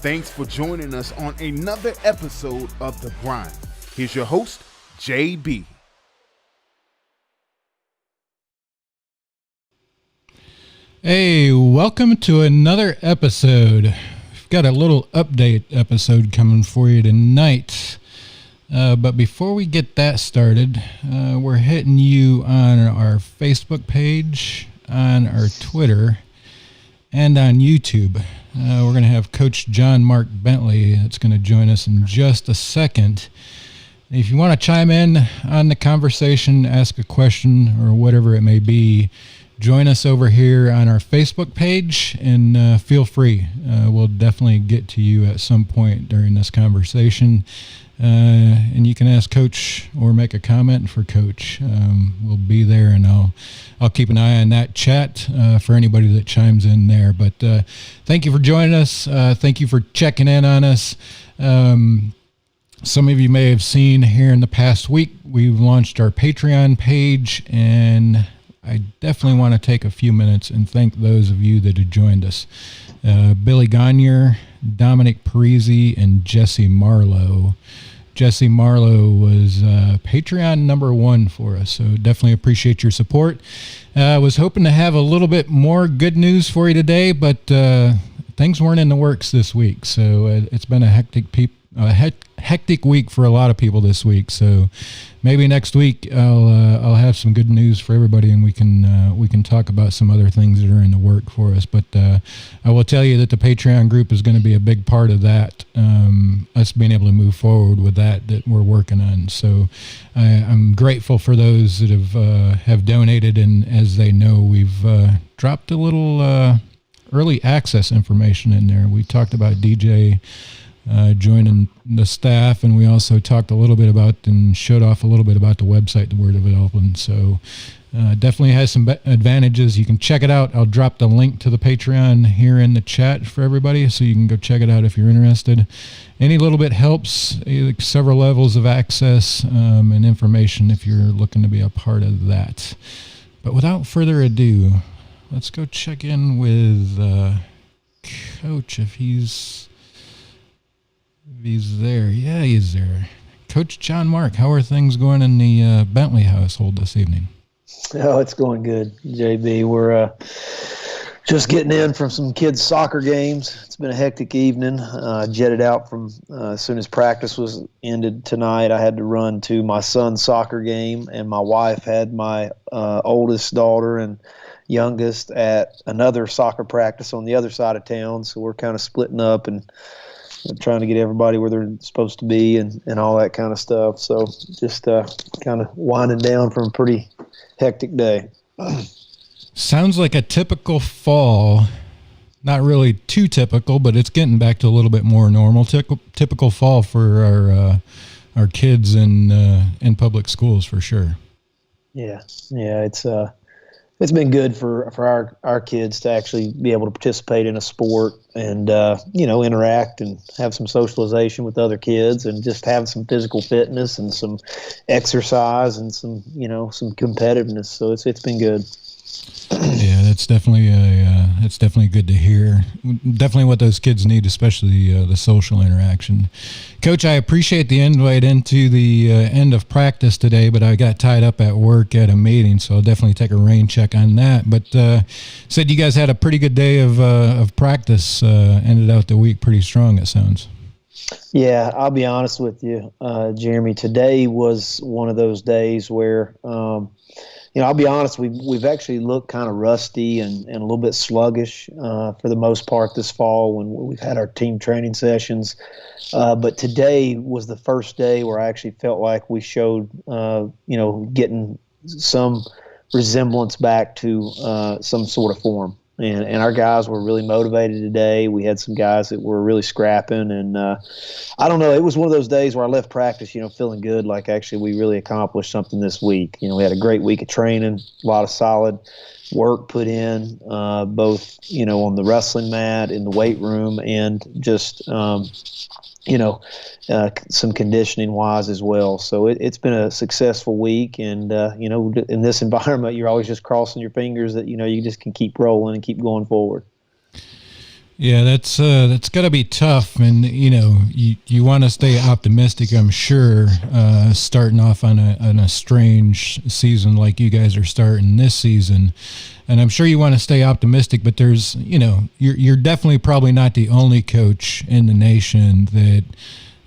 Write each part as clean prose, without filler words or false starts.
Thanks for joining us on another episode of The Grind. Here's your host, JB. Hey, welcome to another episode. We've got a little update episode coming for you tonight. But before we get that started, we're hitting you on our Facebook page, on our Twitter, and on YouTube. We're going to have Coach JohnMark Bentley that's going to join us in just a second. If you want to chime in on the conversation, ask a question, or whatever it may be, join us over here on our Facebook page and feel free. We'll definitely get to you at some point during this conversation. And you can ask Coach or make a comment for Coach. We'll be there, and I'll keep an eye on that chat for anybody that chimes in there. But thank you for joining us. Thank you for checking in on us. Some of you may have seen here in the past week, we've launched our Patreon page, and I definitely want to take a few minutes and thank those of you that have joined us. Billy Gagnier, Dominic Parisi, and Jesse Marlowe. Jesse Marlowe was Patreon number 1 for us, so definitely appreciate your support. I was hoping to have a little bit more good news for you today, but things weren't in the works this week, so it's been a hectic week for a lot of people this week. So maybe next week I'll have some good news for everybody, and we can talk about some other things that are in the work for us. But I will tell you that the Patreon group is going to be a big part of that. Us being able to move forward with that we're working on. So I'm grateful for those that have donated, and as they know, we've dropped a little early access information in there. We talked about DJ joining the staff, and we also talked a little bit about and showed off a little bit about the website that we're developing. So definitely has some advantages. You can check it out. I'll drop the link to the Patreon here in the chat for everybody, so you can go check it out if you're interested. Any little bit helps, several levels of access and information if you're looking to be a part of that. But without further ado, let's go check in with Coach if he's there. Yeah, he's there. Coach JohnMark, how are things going in the Bentley household this evening? Oh, it's going good, JB. We're just getting in from some kids' soccer games. It's been a hectic evening. Jetted out from as soon as practice was ended tonight. I had to run to my son's soccer game, and my wife had my oldest daughter and youngest at another soccer practice on the other side of town. So we're kind of splitting up and trying to get everybody where they're supposed to be and all that kind of stuff. So just kind of winding down from a pretty hectic day. Sounds like a typical fall. Not really too typical, but it's getting back to a little bit more normal. Typical fall for our kids in public schools for sure. Yeah, it's been good for our kids to actually be able to participate in a sport and interact and have some socialization with other kids and just have some physical fitness and some exercise and some competitiveness. So it's been good. Yeah, that's definitely good to hear. Definitely what those kids need, especially the social interaction. Coach, I appreciate the invite into the end of practice today, but I got tied up at work at a meeting, so I'll definitely take a rain check on that. But said you guys had a pretty good day of practice. Ended out the week pretty strong, it sounds. Yeah, I'll be honest with you, Jeremy. Today was one of those days where I'll be honest, we've actually looked kind of rusty and a little bit sluggish for the most part this fall when we've had our team training sessions. But today was the first day where I actually felt like we showed, getting some resemblance back to some sort of form. And our guys were really motivated today. We had some guys that were really scrapping. And I don't know, it was one of those days where I left practice, feeling good, like actually we really accomplished something this week. We had a great week of training, a lot of solid work put in, both, on the wrestling mat, in the weight room, and just some conditioning wise as well. So it's been a successful week. And, in this environment, you're always just crossing your fingers that, you just can keep rolling and keep going forward. Yeah, that's got to be tough, and you want to stay optimistic. I'm sure, starting off on a strange season like you guys are starting this season, and I'm sure you want to stay optimistic. But there's, you're definitely probably not the only coach in the nation that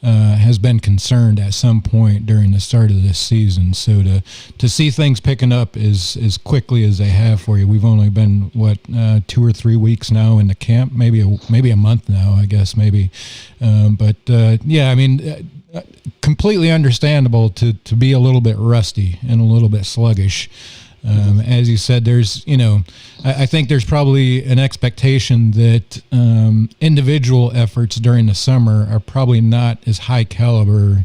has been concerned at some point during the start of this season. So to see things picking up as quickly as they have for you, we've only been 2 or 3 weeks now in the camp, maybe a month now, I guess maybe. Completely understandable to be a little bit rusty and a little bit sluggish. As you said, there's, I think there's probably an expectation that individual efforts during the summer are probably not as high caliber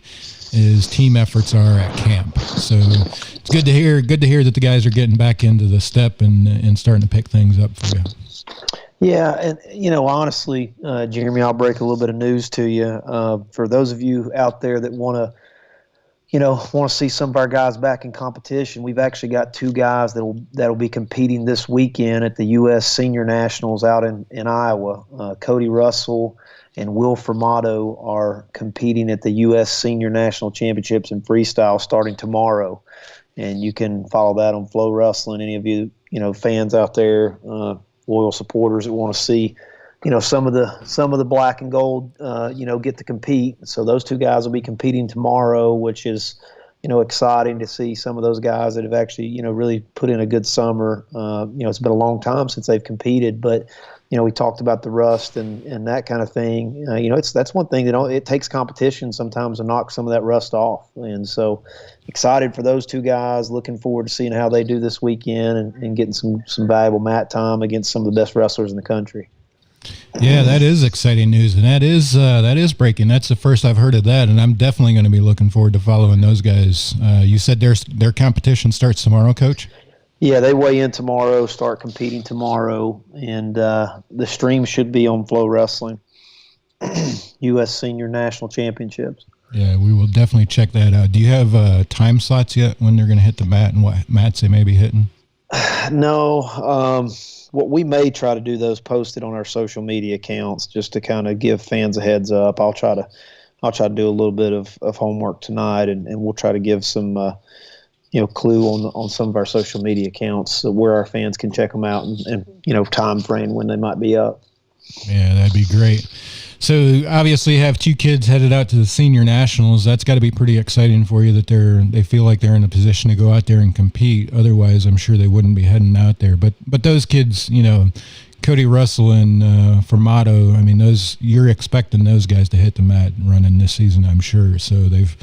as team efforts are at camp. So it's good to hear that the guys are getting back into the step and starting to pick things up for you. Yeah, and honestly, Jeremy, I'll break a little bit of news to you. For those of you out there that want to see some of our guys back in competition, we've actually got 2 guys that'll be competing this weekend at the U.S. Senior Nationals out in Iowa. Cody Russell and Will Formato are competing at the U.S. Senior National Championships in freestyle starting tomorrow. And you can follow that on Flow Wrestling. Any of you, fans out there, loyal supporters that want to see some of the black and gold, get to compete. So those 2 guys will be competing tomorrow, which is, exciting to see some of those guys that have actually, really put in a good summer. It's been a long time since they've competed, but, we talked about the rust and that kind of thing. That's one thing that it takes competition sometimes to knock some of that rust off. And so excited for those 2 guys, looking forward to seeing how they do this weekend and getting some valuable mat time against some of the best wrestlers in the country. Yeah, that is exciting news, and that is breaking. That's the first I've heard of that, and I'm definitely going to be looking forward to following those guys. You said their competition starts tomorrow, Coach? Yeah, they weigh in tomorrow, start competing tomorrow, and the stream should be on Flow Wrestling, U.S. Senior National Championships. Yeah, we will definitely check that out. Do you have time slots yet when they're going to hit the mat and what mats they may be hitting? No. What we may try to do those posted on our social media accounts just to kind of give fans a heads up. I'll try to do a little bit of homework tonight, and we'll try to give some clue on some of our social media accounts where our fans can check them out and time frame when they might be up. Yeah, that'd be great. So obviously you have 2 kids headed out to the senior nationals. That's got to be pretty exciting for you that they feel like they're in a position to go out there and compete. Otherwise, I'm sure they wouldn't be heading out there. But those kids, Cody Russell and Formato, I mean, you're expecting those guys to hit the mat running this season, I'm sure. So they've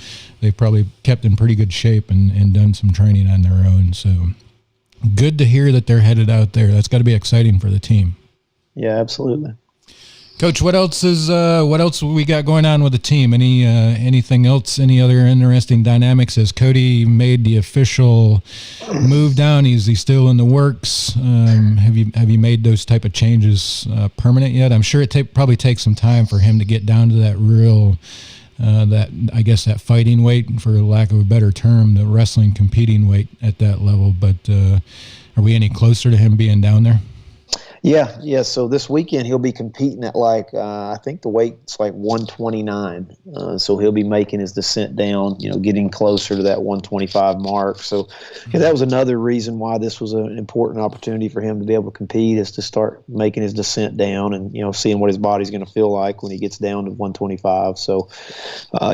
probably kept in pretty good shape and done some training on their own. So good to hear that they're headed out there. That's got to be exciting for the team. Yeah, absolutely. Coach, what else we got going on with the team? Anything else? Any other interesting dynamics? Has Cody made the official move down? Is he still in the works? Have you made those type of changes permanent yet? I'm sure it probably takes some time for him to get down to that real, that fighting weight, for lack of a better term, the wrestling competing weight at that level. But are we any closer to him being down there? Yeah. So this weekend he'll be competing at I think the weight's 129. So he'll be making his descent down, getting closer to that 125 mark. So that was another reason why this was an important opportunity for him to be able to compete, is to start making his descent down and, seeing what his body's going to feel like when he gets down to 125. So,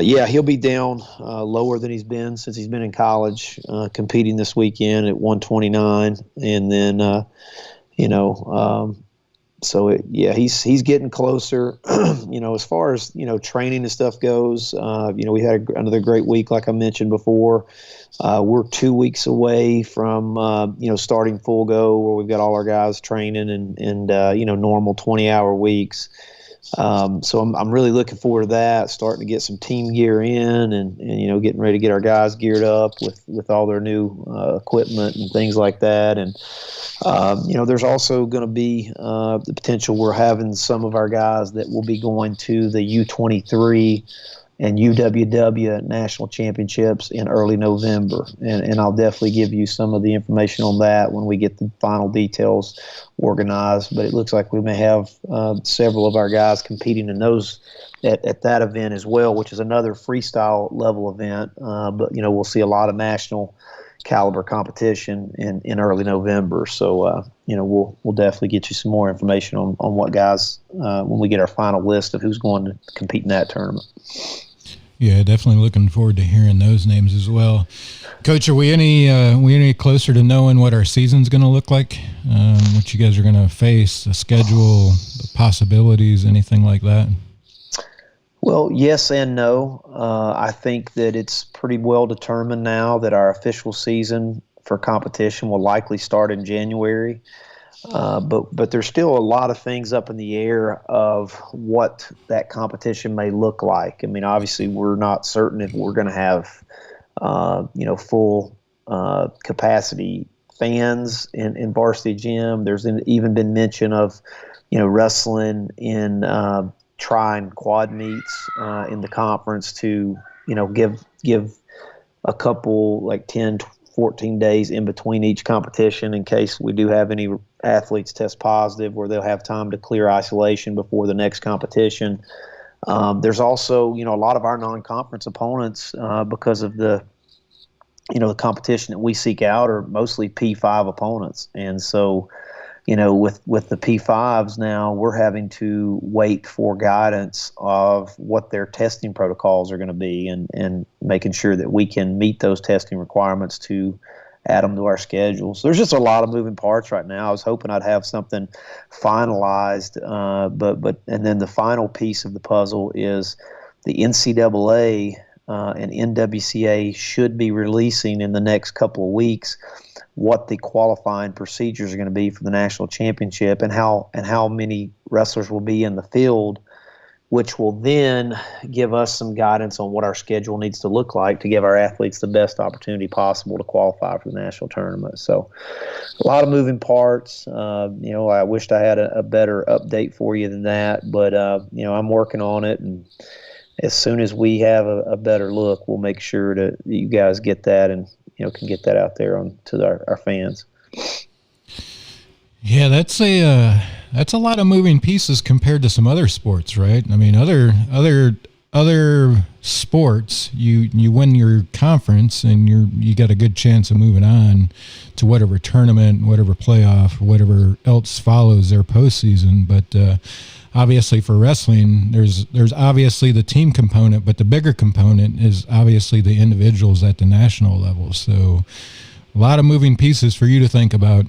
he'll be down lower than he's been since he's been in college, competing this weekend at 129. And then, he's getting closer. As far as training and stuff goes, we had another great week, like I mentioned before. We're 2 weeks away from starting full go, where we've got all our guys training and normal 20-hour weeks. So I'm really looking forward to that, starting to get some team gear in and getting ready to get our guys geared up with all their new equipment and things like that. And, there's also going to be the potential we're having some of our guys that will be going to the U23 and UWW National Championships in early November. And I'll definitely give you some of the information on that when we get the final details organized. But it looks like we may have several of our guys competing in those at that event as well, which is another freestyle level event. But, we'll see a lot of national caliber competition in early November. So, we'll definitely get you some more information on what guys when we get our final list of who's going to compete in that tournament. Yeah, definitely looking forward to hearing those names as well. Coach, are we any closer to knowing what our season's going to look like? What you guys are going to face, the schedule, the possibilities, anything like that? Well, yes and no. I think that it's pretty well determined now that our official season for competition will likely start in January. But there's still a lot of things up in the air of what that competition may look like. I mean, obviously, we're not certain if we're going to have, full capacity fans in varsity gym. There's even been mention of, wrestling in tri and quad meets in the conference to, give a couple like 10, 14 days in between each competition in case we do have any athletes test positive, where they'll have time to clear isolation before the next competition. There's also, a lot of our non-conference opponents, because of the competition that we seek out, are mostly P5 opponents. And so, with the P5s now, we're having to wait for guidance of what their testing protocols are going to be and making sure that we can meet those testing requirements to add them to our schedule. So there's just a lot of moving parts right now. I was hoping I'd have something finalized, and then the final piece of the puzzle is the NCAA and NWCA should be releasing in the next couple of weeks what the qualifying procedures are going to be for the national championship and how many wrestlers will be in the field, which will then give us some guidance on what our schedule needs to look like to give our athletes the best opportunity possible to qualify for the national tournament. So a lot of moving parts. I wished I had a better update for you than that, but I'm working on it, and as soon as we have a better look, we'll make sure that you guys get that and can get that out there to our fans. Yeah, that's a lot of moving pieces compared to some other sports, right? I mean, other sports, you win your conference and you got a good chance of moving on to whatever tournament, whatever playoff, whatever else follows their postseason. But obviously for wrestling, there's obviously the team component, but the bigger component is obviously the individuals at the national level. So a lot of moving pieces for you to think about.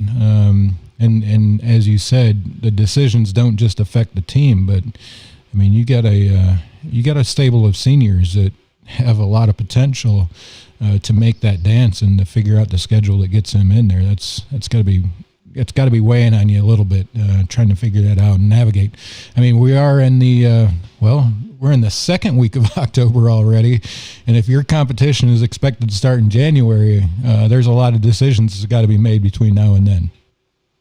And as you said, the decisions don't just affect the team, but I mean, you got a stable of seniors that have a lot of potential to make that dance and to figure out the schedule that gets them in there. It's got to be weighing on you a little bit, trying to figure that out and navigate. I mean, we are in we're in the second week of October already, and if your competition is expected to start in January, there's a lot of decisions that got to be made between now and then.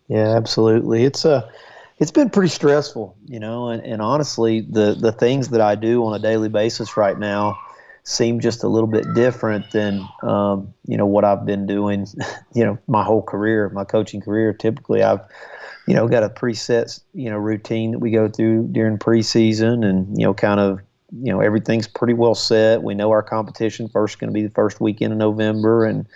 Yeah, absolutely. It's been pretty stressful, and honestly, the things that I do on a daily basis right now seem just a little bit different than what I've been doing, my whole career, my coaching career. Typically, I've got a preset routine that we go through during preseason, and kind of everything's pretty well set. We know our competition first going to be the first weekend in November, and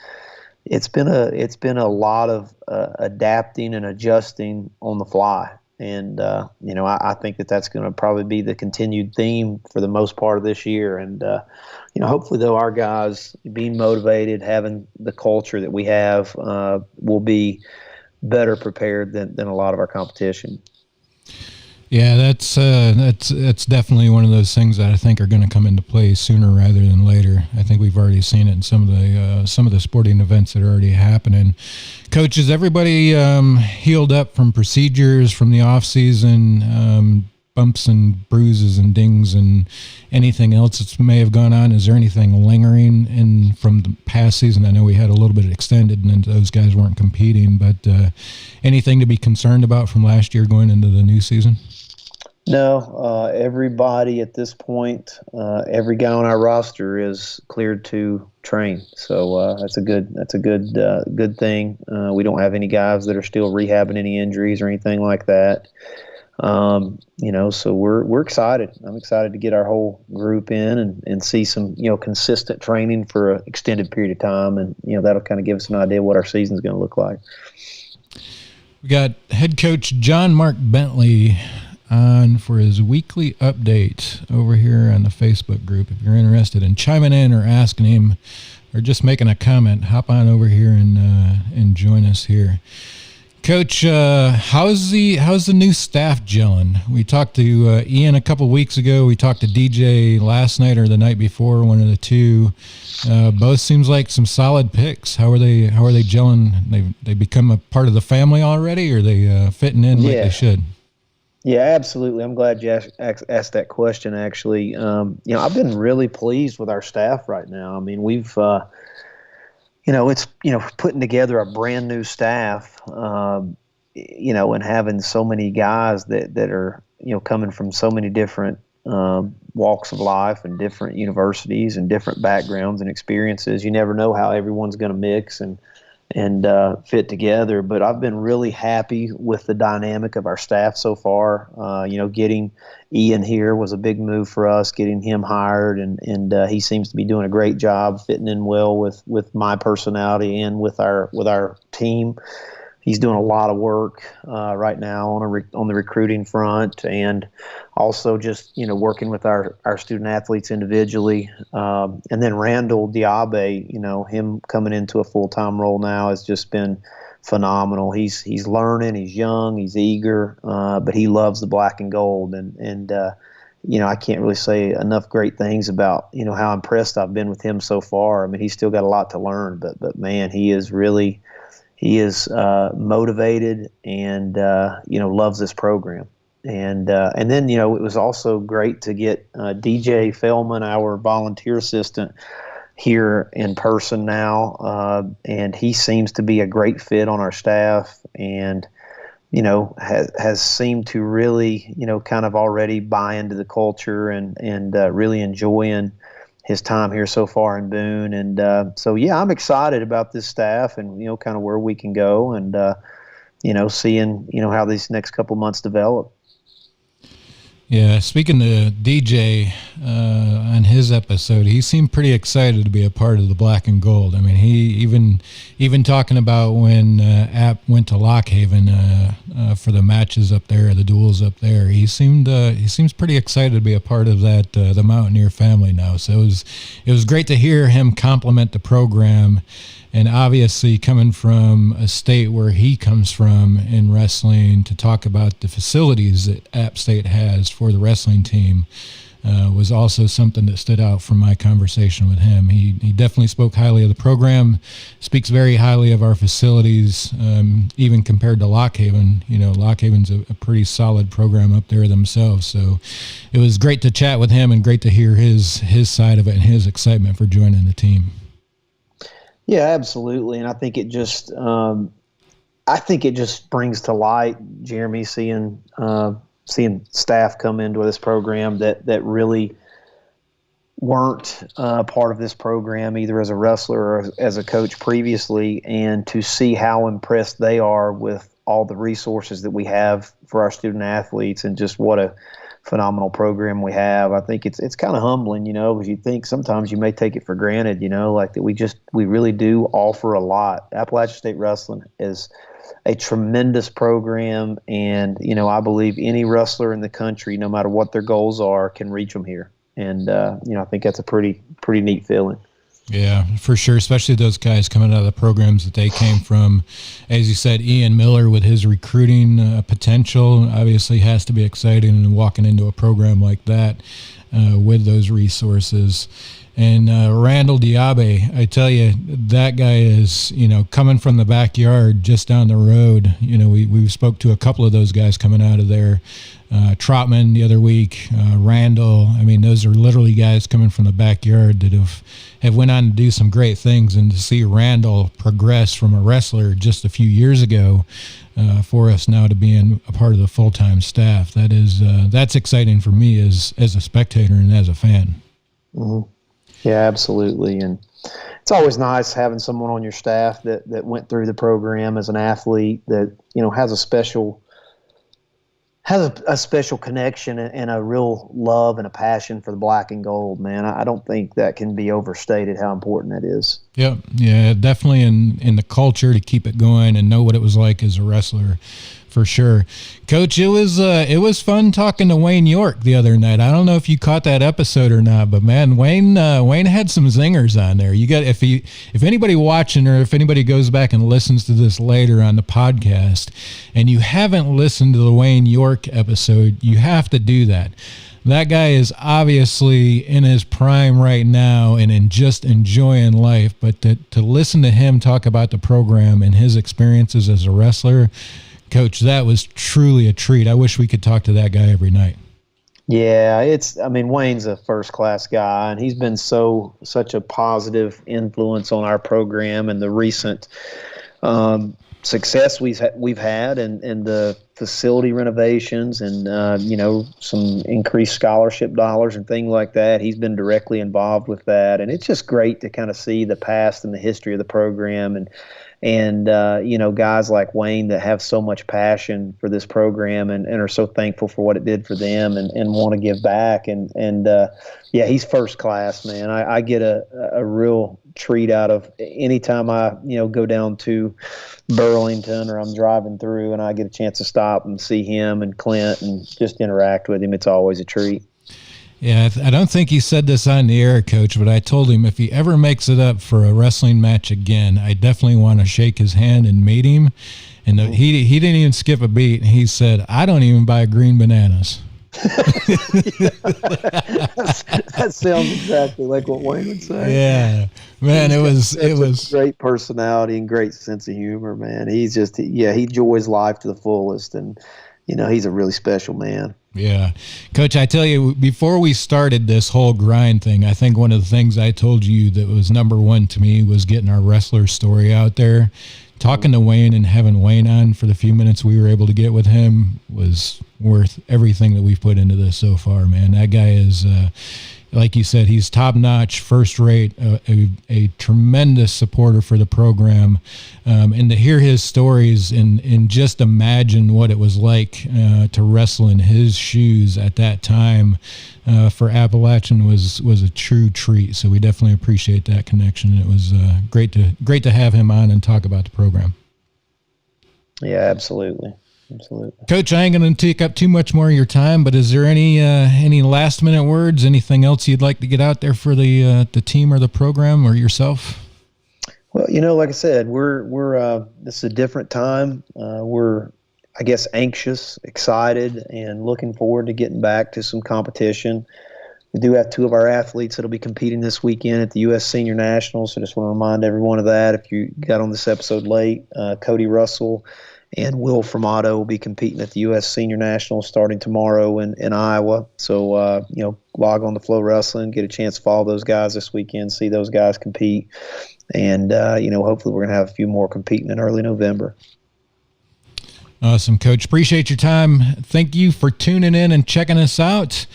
it's been a lot of adapting and adjusting on the fly. And, I think that's going to probably be the continued theme for the most part of this year. And, hopefully, though, our guys being motivated, having the culture that we have, will be better prepared than a lot of our competition. Yeah, that's definitely one of those things that I think are going to come into play sooner rather than later. I think we've already seen it in some of the sporting events that are already happening. Coach, is everybody healed up from procedures from the off season, bumps and bruises and dings and anything else that may have gone on? Is there anything lingering from the past season? I know we had a little bit extended and then those guys weren't competing, but anything to be concerned about from last year going into the new season? No, everybody at this point, every guy on our roster is cleared to train. So that's a good thing. We don't have any guys that are still rehabbing any injuries or anything like that. So we're excited. I'm excited to get our whole group in and see some, consistent training for an extended period of time. And, that'll kind of give us an idea what our season's going to look like. We got head coach JohnMark Bentley on for his weekly update over here on the Facebook group. If you're interested in chiming in or asking him or just making a comment, hop on over here and join us here. Coach, how's the new staff gelling? We talked to Ian a couple weeks ago. We talked to DJ last night or the night before, one of the two. Both seems like some solid picks. How are they gelling? They become a part of the family already, or are they fitting in like they should? Yeah, absolutely. I'm glad you asked that question. Actually, I've been really pleased with our staff right now. I mean, we've it's putting together a brand new staff, and having so many guys that are coming from so many different walks of life and different universities and different backgrounds and experiences. You never know how everyone's going to mix and fit together. But I've been really happy with the dynamic of our staff so far. Getting Ian here was a big move for us, getting him hired, and he seems to be doing a great job fitting in well with my personality and with our team. He's doing a lot of work right now on the recruiting front, and also just working with our student athletes individually. And then Randall Diabe, him coming into a full-time role now has just been phenomenal. He's learning, he's young, he's eager, but he loves the black and gold, and I can't really say enough great things about how impressed I've been with him so far. I mean, he's still got a lot to learn, but man, he is motivated and loves this program. And then it was also great to get DJ Fellman, our volunteer assistant, here in person now, and he seems to be a great fit on our staff, and has seemed to really kind of already buy into the culture and really enjoying his time here so far in Boone. And so I'm excited about this staff and kind of where we can go, and seeing how these next couple months develop. Yeah, speaking to DJ on his episode, he seemed pretty excited to be a part of the black and gold. I mean, he even talking about when App went to Lock Haven for the matches up there, the duels up there. He seems pretty excited to be a part of that the Mountaineer family now. So it was great to hear him compliment the program. And obviously, coming from a state where he comes from in wrestling, to talk about the facilities that App State has for the wrestling team was also something that stood out from my conversation with him. He definitely spoke highly of the program, speaks very highly of our facilities, even compared to Lock Haven. Lock Haven's a pretty solid program up there themselves. So it was great to chat with him and great to hear his side of it and his excitement for joining the team. Yeah, absolutely, and I think it just brings to light, Jeremy, seeing staff come into this program that really weren't part of this program either as a wrestler or as a coach previously, and to see how impressed they are with all the resources that we have for our student athletes and just what a phenomenal program we have. I think it's kind of humbling, because you think sometimes you may take it for granted, like that we really do offer a lot. Appalachian State Wrestling is a tremendous program, and I believe any wrestler in the country, no matter what their goals are, can reach them here. And I think that's a pretty neat feeling. Yeah, for sure, especially those guys coming out of the programs that they came from. As you said, Ian Miller with his recruiting potential obviously has to be exciting, and walking into a program like that with those resources. And Randall Diabe, I tell you, that guy is, coming from the backyard just down the road. We spoke to a couple of those guys coming out of there. Trotman the other week, Randall. I mean, those are literally guys coming from the backyard that have went on to do some great things. And to see Randall progress from a wrestler just a few years ago for us now to being a part of the full-time staff, that's exciting for me as a spectator and as a fan. Mm-hmm. Yeah, absolutely. And it's always nice having someone on your staff that went through the program as an athlete that, has a special connection and a real love and a passion for the black and gold, man. I don't think that can be overstated how important that is. Yep. Yeah, definitely in the culture to keep it going and know what it was like as a wrestler. For sure. Coach, it was fun talking to Wayne York the other night. I don't know if you caught that episode or not, but man, Wayne had some zingers on there. You got if anybody watching or if anybody goes back and listens to this later on the podcast and you haven't listened to the Wayne York episode, you have to do that. That guy is obviously in his prime right now and just enjoying life, but to listen to him talk about the program and his experiences as a wrestler, Coach, that was truly a treat. I wish we could talk to that guy every night. Yeah, Wayne's a first-class guy, and he's been such a positive influence on our program and the recent success we've had and the facility renovations and, some increased scholarship dollars and things like that. He's been directly involved with that, and it's just great to kind of see the past and the history of the program and guys like Wayne that have so much passion for this program and are so thankful for what it did for them and want to give back. Yeah, he's first class, man. I get a real treat out of anytime I, go down to Burlington or I'm driving through and I get a chance to stop and see him and Clint and just interact with him. It's always a treat. Yeah, I don't think he said this on the air, Coach, but I told him if he ever makes it up for a wrestling match again, I definitely want to shake his hand and meet him. And he didn't even skip a beat. He said, "I don't even buy green bananas." That sounds exactly like what Wayne would say. Yeah, man, it was great personality and great sense of humor, man. He enjoys life to the fullest, and he's a really special man. Yeah. Coach, I tell you, before we started this whole grind thing, I think one of the things I told you that was number one to me was getting our wrestler story out there. Talking to Wayne and having Wayne on for the few minutes we were able to get with him was worth everything that we've put into this so far, man. That guy is, like you said, he's top-notch, first-rate, a tremendous supporter for the program. And to hear his stories and just imagine what it was like to wrestle in his shoes at that time for Appalachian was a true treat. So we definitely appreciate that connection. It was great to have him on and talk about the program. Yeah, absolutely. Absolutely. Coach, I ain't going to take up too much more of your time, but is there any last minute words, anything else you'd like to get out there for the team or the program or yourself? Well, like I said, we're this is a different time. We're, I guess, anxious, excited, and looking forward to getting back to some competition. We do have two of our athletes that'll be competing this weekend at the U.S. Senior Nationals, so just want to remind everyone of that. If you got on this episode late, Cody Russell and Will Formato will be competing at the U.S. Senior Nationals starting tomorrow in Iowa. So, log on to Flow Wrestling, get a chance to follow those guys this weekend, see those guys compete. And, hopefully we're going to have a few more competing in early November. Awesome, Coach. Appreciate your time. Thank you for tuning in and checking us out.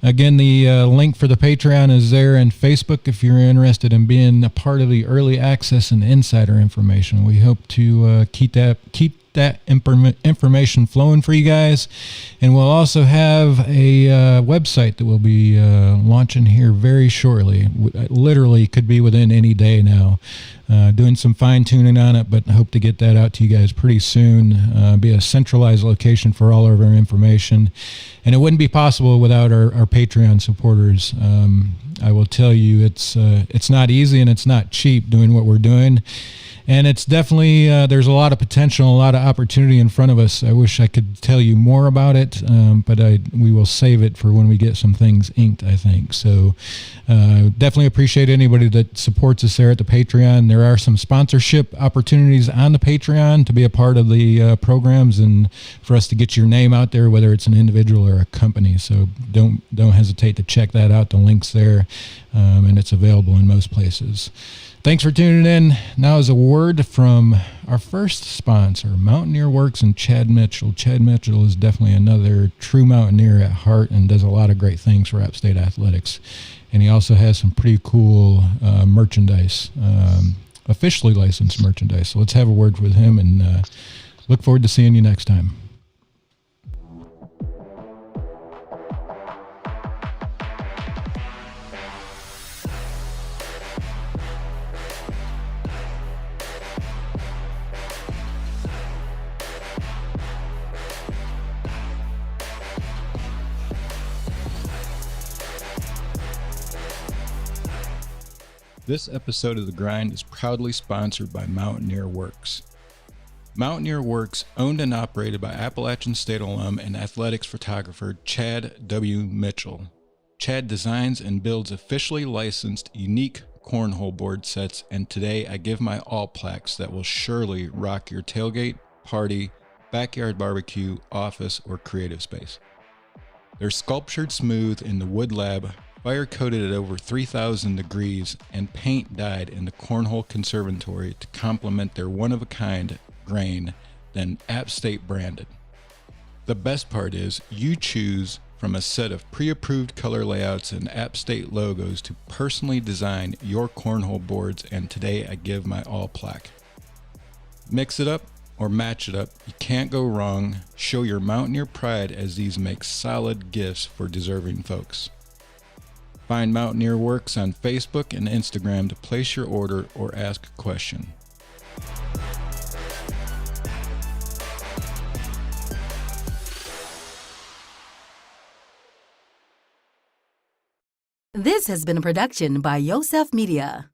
Again, the link for the Patreon is there and Facebook if you're interested in being a part of the early access and insider information. We hope to keep that information flowing for you guys. And we'll also have a website that we'll be launching here very shortly. Literally could be within any day now. Doing some fine-tuning on it, but hope to get that out to you guys pretty soon. Be a centralized location for all of our information. And it wouldn't be possible without our Patreon supporters. I will tell you, it's not easy and it's not cheap doing what we're doing. And it's definitely, there's a lot of potential, a lot of opportunity in front of us. I wish I could tell you more about it, but we will save it for when we get some things inked, I think. So definitely appreciate anybody that supports us there at the Patreon. There are some sponsorship opportunities on the Patreon to be a part of the programs and for us to get your name out there, whether it's an individual or a company. So don't hesitate to check that out. The link's there, and it's available in most places. Thanks for tuning in. Now is a word from our first sponsor, Mountaineer Works and Chad Mitchell. Chad Mitchell is definitely another true mountaineer at heart and does a lot of great things for App State Athletics. And he also has some pretty cool merchandise, officially licensed merchandise. So let's have a word with him and look forward to seeing you next time. This episode of The Grind is proudly sponsored by Mountaineer Works. Mountaineer Works, owned and operated by Appalachian State alum and athletics photographer Chad W. Mitchell. Chad designs and builds officially licensed, unique cornhole board sets, and today I give my all plaques that will surely rock your tailgate, party, backyard barbecue, office, or creative space. They're sculptured smooth in the wood lab, fire coated at over 3,000 degrees, and paint dyed in the Cornhole Conservatory to complement their one-of-a-kind grain, then App State branded. The best part is you choose from a set of pre-approved color layouts and App State logos to personally design your cornhole boards, and today I give my all plaque. Mix it up or match it up, you can't go wrong. Show your Mountaineer pride as these make solid gifts for deserving folks. Find Mountaineer Works on Facebook and Instagram to place your order or ask a question. This has been a production by Yosef Media.